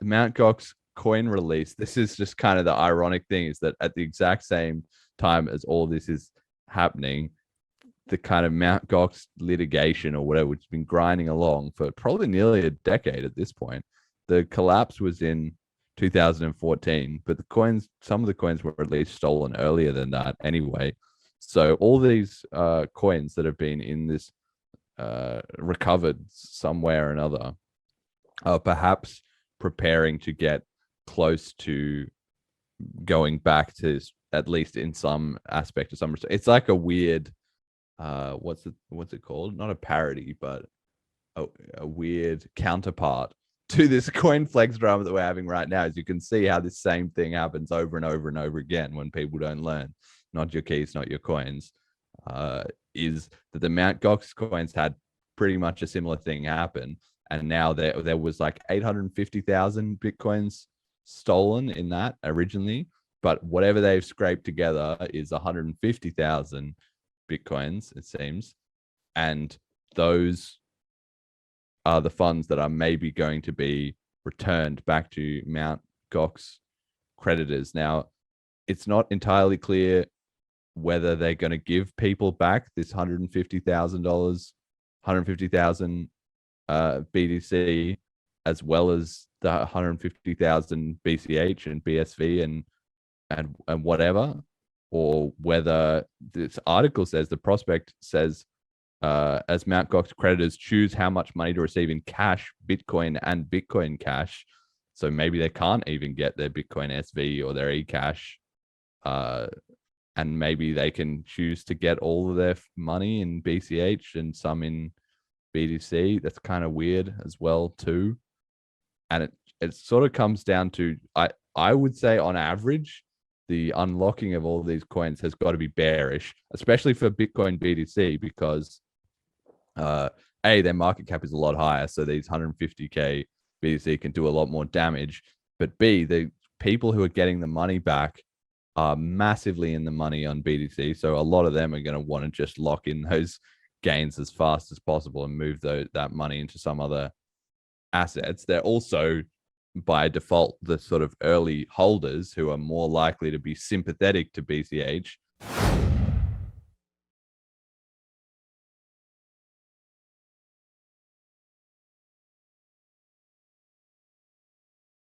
Mount Gox Coin Release. This is just kind of the ironic thing is that at the exact same time as all this is happening, the kind of Mount Gox litigation or whatever, which has been grinding along for probably nearly a decade at this point. The collapse was in 2014, but some of the coins were at least stolen earlier than that anyway. So all these coins that have been in this recovered somewhere or another are perhaps preparing to get close to going back to, at least in some aspect of some. It's like a weird what's it called? Not a parody, but a weird counterpart to this coin flex drama that we're having right now. As you can see how this same thing happens over and over and over again when people don't learn. Not your keys, not your coins. Is that the Mount Gox coins had pretty much a similar thing happen, and now there was like 850,000 bitcoins stolen in that originally, but whatever they've scraped together is 150,000 bitcoins, it seems, and those are the funds that are maybe going to be returned back to Mount Gox creditors. Now, it's not entirely clear whether they're going to give people back this $150,000, 150,000 BTC, as well as the 150,000 BCH and BSV and whatever, or whether this article says, the prospect says, as Mt. Gox creditors choose how much money to receive in cash, Bitcoin, and Bitcoin Cash. So maybe they can't even get their Bitcoin SV or their eCash. And maybe they can choose to get all of their money in BCH and some in BTC. That's kind of weird as well, too. And it sort of comes down to, I would say on average, the unlocking of all of these coins has got to be bearish, especially for Bitcoin BTC, because their market cap is a lot higher, so these 150k BTC can do a lot more damage. But B, the people who are getting the money back are massively in the money on BTC, so a lot of them are going to want to just lock in those gains as fast as possible and move that money into some other assets. They're also by default the sort of early holders who are more likely to be sympathetic to BCH